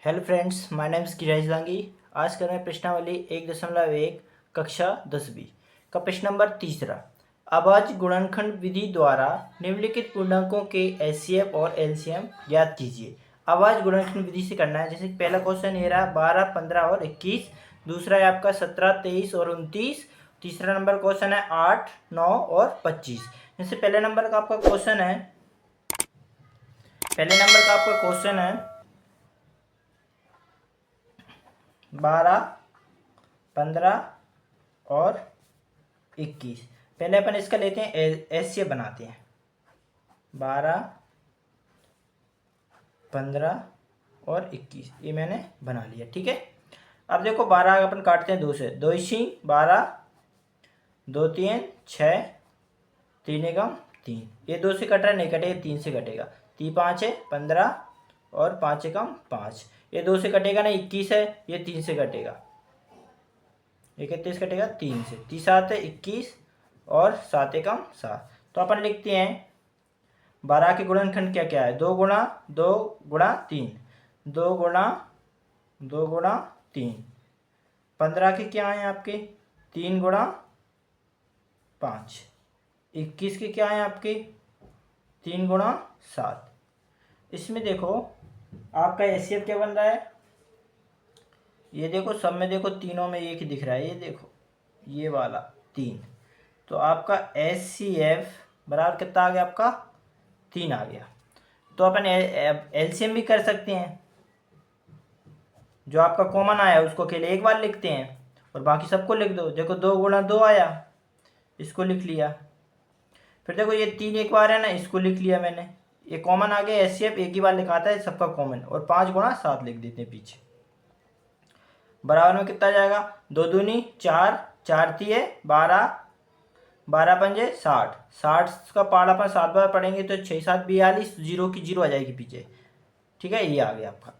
Hello friends, my name is Kiraj Dangi. आज कर रहे हैं प्रश्नावली 1.1 कक्षा 10वीं का प्रश्न नंबर तीसरा। अभाज्य गुणनखंड विधि द्वारा निम्नलिखित पूर्णांकों के एचसीएफ और एलसीएम ज्ञात कीजिए। अभाज्य गुणनखंड विधि से करना है। जैसे पहला क्वेश्चन ये रहा 12, 15 और 21। दूसरा है आपका 17, 23 और 29। तीसरा नंबर क्वेश्चन है 8, 9 और 25। जैसे पहले नंबर का आपका क्वेश्चन है 12, 15 और 21। पहले अपन इसका लेते हैं एचसीएफ बनाते हैं। 12, 15 और 21 ये मैंने बना लिया। ठीक है, अब देखो 12 अपन काटते हैं 2 से। 2 इसी 12, 2 3 6, 3 एकम 3। ये 2 से कट रहा है, नहीं कटेगा, 3 से कटेगा। 3 5 है 15 और 5 एकम 5। ये 2 से कटेगा ना, 21 है, ये 3 से कटेगा। 31 कटेगा 3 से। 3 7 है 21 और 7 एकम 7। तो अपन लिखते हैं 12 के गुणनखंड क्या क्या है? 2 गुणा 2 गुणा 3, 2 गुणा 2 गुणा 3। 15 के क्या हैं आपके? 3 गुणा 5। 21 के क्या हैं आपके? 3 गुणा 7। इसमें देखो आपका एचसीएफ क्या बन रहा है? ये देखो सब में देखो, तीनों में एक ही दिख रहा है। ये देखो ये वाला 3। तो आपका एचसीएफ बराबर कितना आ गया? आपका 3 आ गया। तो अपन एलसीएम भी कर सकते हैं। जो आपका कॉमन आया उसको अकेले एक बार लिखते हैं और बाकी सबको लिख दो। देखो 2 गुणा 2 आया, इसको लिख लिया। फिर देखो ये 3 एक बार है ना, इसको लिख लिया मैंने। ये कॉमन आ गया। एचसीएफ एक ही बार लिखाता है सबका कॉमन। और 5 गुणा 7 लिख देते हैं पीछे। बराबर में कितना जाएगा? 2 दूनी 4, 4 तिये 12, 12 पंजे 60। 60 का पार्ट अपन 7 बार पढ़ेंगे तो 6 7 42, जीरो की जीरो आ जाएगी पीछे। ठीक है, ये आ गया आपका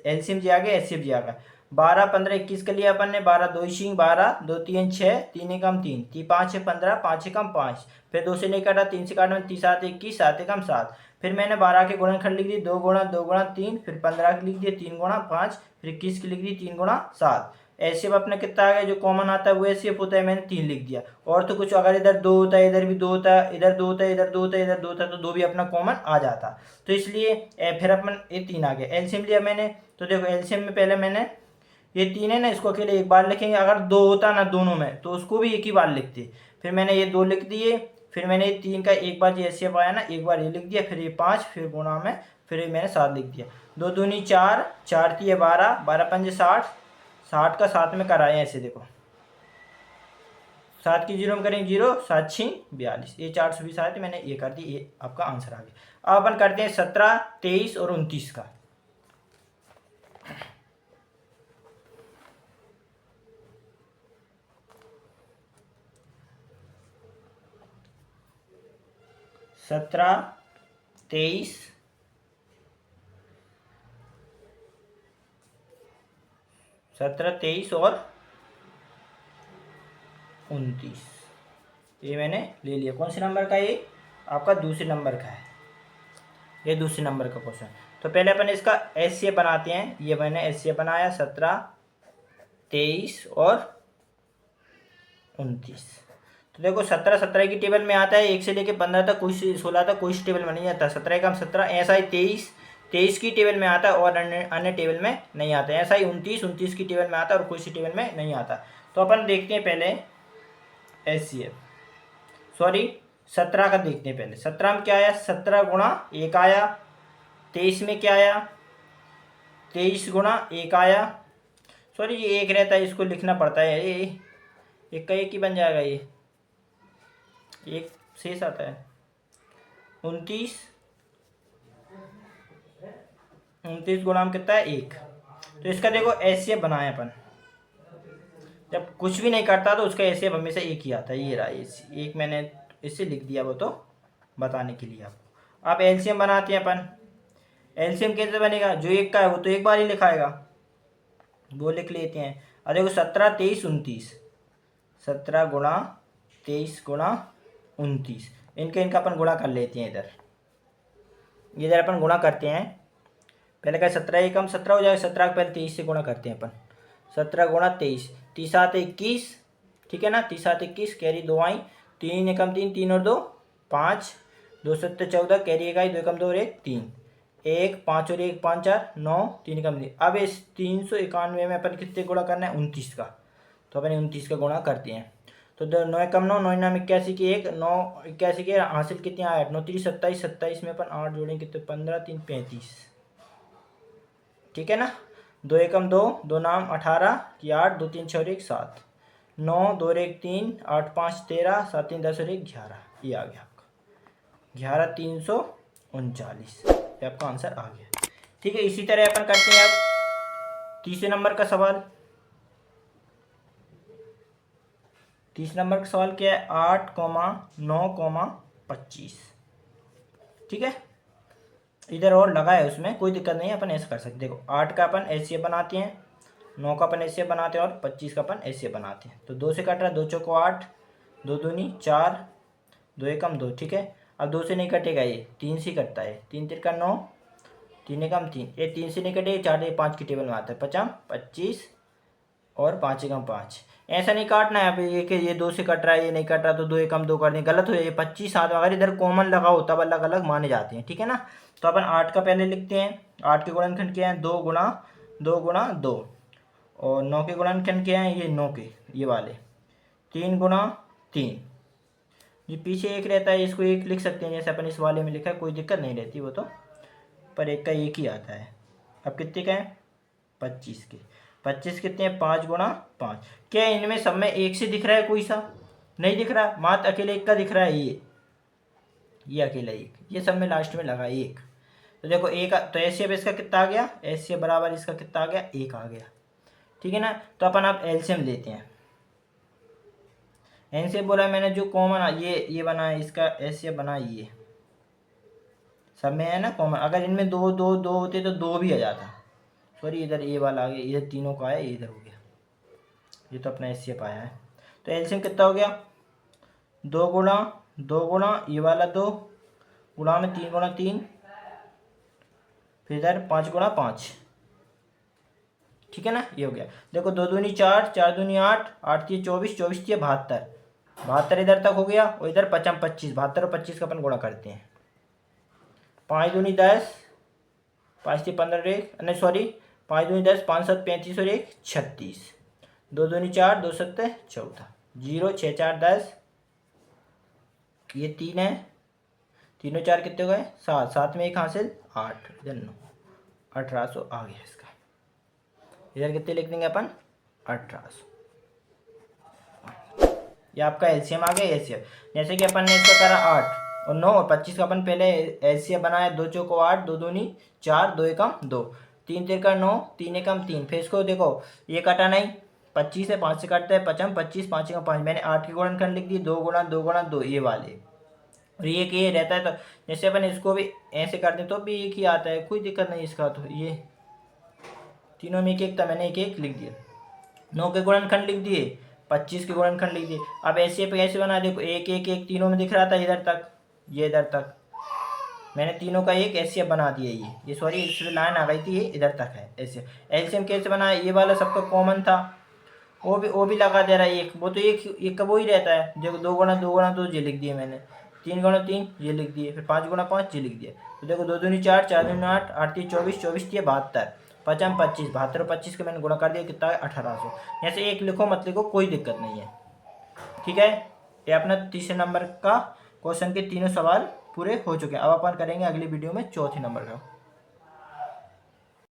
एलसीएम जी आ गया, एचसीएफ जी आ गया। 12 15 21 के लिए अपन ने 12 2 सिंह 12, 2 3 6, 3 एकम 3, 3 5 6 15, 5 एकम 5। फिर 2 से नहीं काटा, 3 से काटा, 3 7 21, 7 एकम 7। फिर मैंने 12 के गुणनखंड लिख दिए 2 गुणा 2 गुणा 3। फिर 15 के लिख दिए 3 गुणा 5। फिर 21 की लिख दी 3 गुणा 7। एचसीएफ अपने कितना आ गया? जो कॉमन आता है वो एचसीएफ होता है, मैंने 3 लिख दिया। और तो कुछ, अगर इधर 2 होता है, इधर भी 2 होता है, इधर 2 होता है, इधर 2 होता है, इधर 2 होता है, तो 2 भी अपना कॉमन आ जाता। तो इसलिए फिर अपन ये 3 आ गया। एलसीएम लिया मैंने, तो देखो एलसीएम में पहले मैंने ये 3 है ना, इसको अकेले एक बार लिखेंगे। अगर 2 होता ना दोनों में तो उसको भी एक ही बार लिखते। फिर मैंने ये 2 लिख दिए। फिर मैंने ये 3 का एक बार जो एचसीएफ आया ना, एक बार ये लिख दिया। फिर ये 5, फिर गुणा में, फिर ये मैंने 7 लिख दिया। 2 दूनी 4, 4 तिये 12, 12 पंजे 60। 60 का 7 में कराए ऐसे देखो, 7 की जीरो में करेंगे 0, 7 6 42। ये 420 आए थे, मैंने ये कर दी। ये आपका आंसर आ गया। अब अपन करते हैं 17, 23 और 29 का। 17, 23, 17, 23 और 29 ये मैंने ले लिया। कौन से नंबर का? ये आपका दूसरे नंबर का है। ये दूसरे नंबर का क्वेश्चन। तो पहले अपन इसका एचसीएफ बनाते हैं। ये मैंने एचसीएफ बनाया 17, 23 और 29। तो देखो 17 17 की टेबल में आता है, 1 से लेके 15 तक, कोई 16 तक कोई टेबल में नहीं आता। 17 का 17, ऐसा ही 23 23 की टेबल में आता है और अन्य टेबल में नहीं आता है। ऐसा ही 29 29 की टेबल में आता है और कोई सी टेबल में नहीं आता। तो अपन देखते हैं पहले एचसीएफ, सॉरी 17 का देखते हैं पहले। 17 में क्या आया? 17 गुणा 1 आया। 23 में क्या आया? 23 गुणा 1 आया। सॉरी ये 1 रहता है, इसको लिखना पड़ता है। ये 1 का 1 ही बन जाएगा। ये 1 शेष आता है। 29 गुणा में कितना है? 1। तो इसका देखो एचसीएफ बनाए अपन। जब कुछ भी नहीं करता तो उसका एचसीएफ हमेशा 1 ही आता है। ये रहा 1, मैंने इससे लिख दिया, वो तो बताने के लिए आपको। अब एलसीएम बनाते हैं अपन। एलसीएम कैसे बनेगा? जो 1 का है वो तो एक बार ही लिखाएगा, वो लिख लेते हैं। और देखो 17 23 29, 17 गुणा 23 गुणा 29, इनका अपन गुणा कर लेते हैं। इधर अपन गुणा करते हैं। पहले का 17 एकम 17 हो जाएगा, 17 को पहले 23 से गुणा करते हैं अपन। 17 गुणा 23, 30 7 21, ठीक है ना, 30 7 21, कैरी 2 आई, 3 एकम 3, 3 और 2 5, 2 7 14, कैरी 1 आई, 2 एकम 2 और 1 3, 1 5 और 1 5 4 9, 3 एकम 3। अब इस 391 में अपन कितने गुणा करना है, 29 का, तो अपन 29 का गुणा करते हैं। तो 9 एकम 9, 9 नाम 81 की 1, 9 81 के हासिल कितने आए, 8 9 3 27, 27 में अपन 8 जोड़ेंगे कितने, 15 3 35, ठीक है ना। 2 एकम 2, 2 नाम 18 की 8, 2 3 6 और 1 7, 9 2 और 1 3, 8 5 13, 7 3 10 और 1 11, ये आ गया आपका 11 339, ये आपका आंसर आ गया। ठीक है, इसी तरह अपन करते हैं अब तीसरे नंबर का सवाल। तीसरे नंबर का सवाल क्या है, 8 9 25, ठीक है। इधर और लगा है, उसमें कोई दिक्कत नहीं है, अपन ऐसा कर सकते। देखो 8 का अपन ऐसे बनाते हैं, 9 का अपन ऐसे बनाते हैं और 25 का अपन ऐसे बनाते हैं। तो 2 से कट रहा है, 2 चौको 8, 2 दूनी 4, 2 एकम 2, ठीक है। अब 2 से नहीं कटेगा, ये 3 से कटता है, 3 तिरका 9, 3 एकम 3, ये 3 से नहीं कटेगा, 4 5 की टेबल में आता है, 5 25 और 5 एकम 5। ऐसा नहीं काटना है, अब ये कि ये 2 से कट रहा है, ये नहीं कट रहा, तो 2 एकम 2 कर दें, गलत हो जाए। 25 7 अगर इधर कॉमन लगा हो तब अलग अलग माने जाते हैं, ठीक है ना। तो अपन 8 का पहले लिखते हैं, 8 के गुणनखंड क्या है, 2 गुणा 2, और 9 के गुणनखंड क्या है, ये 9 के ये वाले 3 गुणा 3, ये पीछे 1 रहता है, इसको 1 लिख सकते हैं जैसे अपन इस वाले में लिखा है, कोई दिक्कत नहीं रहती वो तो, पर 1 का 1 ही आता है। अब कितने का है, 25 के, 25 कितने हैं, 5 गुणा 5। क्या इनमें सब में 1 से दिख रहा है, कोई सा नहीं दिख रहा, मात्र अकेले 1 का दिख रहा है, ये अकेला 1, ये सब में लास्ट में लगा 1। तो देखो 1, तो ऐसे अब इसका कितना आ गया, ऐसे बराबर इसका कितना आ गया, 1 आ गया, ठीक है ना। तो अपन अब एलसीएम लेते हैं। एलसीएम बोला मैंने, जो कॉमन ये बना है, इसका ऐसे बना, ये सब में है ना कॉमन। अगर इनमें 2 2 2 होते तो 2 भी आ जाता, सॉरी इधर ये वाला आ गया, इधर तीनों का है, इधर हो गया, ये तो अपना एलसीएम आया है। तो एलसीएम कितना हो गया, 2 गुणा ये वाला 2 गुणा में 3 गुणा 3, फिर इधर 5 गुणा 5, ठीक है ना, ये हो गया। देखो 2 दूनी 4, 4 दूनी 8, 8 थी 24, 24 थी 72, 72 इधर तक हो गया, और इधर 5 25, 72 और 25 का अपन गुणा करते हैं। 5 दूनी 10, 5 थी 15 1, नहीं सॉरी 5 दूनी 10, 5 7 35 और 1 36, 2 दूनी 4, 2 7 14, 0 6 4 10, ये 3 है, 3 और 4 कितने हो गए, 7, 7 में 1 हासिल 8, इधर 9, 1800 आ गया इसका। इधर कितने लिख देंगे अपन, 1800। ये आपका एलसीएम आ गया। एलसीएम जैसे कि अपन ने इसका करा 8 और 9 और 25 का अपन पहले एलसीएम बनाया, 2 चौको 8, 2 दूनी 4, 2 एकम 2, 3 तिरका 9, 3 एकम 3। फिर इसको देखो ये कटा नहीं, 25 है, 5 से काटता है, 5 25, 5 एकम 5, मैंने 8 के गुणनखंड लिख दिए, 2 गुणा 2 गुणा 2 ये वाले, और ये रहता है। तो जैसे अपन इसको भी ऐसे कर दें तो भी एक ही आता है, कोई दिक्कत नहीं इसका। तो ये तीनों में 1 1 था, मैंने 1 1 लिख दिया। 9 के गुणनखंड लिख दिए, 25 के गुणनखंड लिख दिए। अब ऐसे पे ऐसे बना, देखो 1 1 1 तीनों में दिख रहा था, इधर तक ये इधर तक, मैंने तीनों का एक ऐसे बना दिया। ये सॉरी इसमें लाइन आ गई थी, ये इधर तक है ऐसे। एलसीएम कैसे बनाया, ये वाला सबका कॉमन था, वो भी लगा दे रहा है एक, वो तो एक का वो ही रहता है। देखो 2 गुणा 2 ये लिख दिए मैंने, 3 गुणा 3 ये लिख दिए, फिर 5 गुणा 5 ये लिख दिए। तो देखो 2 दूनी 4, 4 दूनी 8, 8 3 24, 24 थी 72, 5 25, 72 और 25 के मैंने गुणा कर दिया, कितना है 1800। ऐसे एक लिखो मत लिखो, कोई दिक्कत नहीं है, ठीक है। ये अपना तीसरे नंबर का क्वेश्चन के तीनों सवाल पूरे हो चुके हैं। अब अपन करेंगे अगली वीडियो में चौथे नंबर का।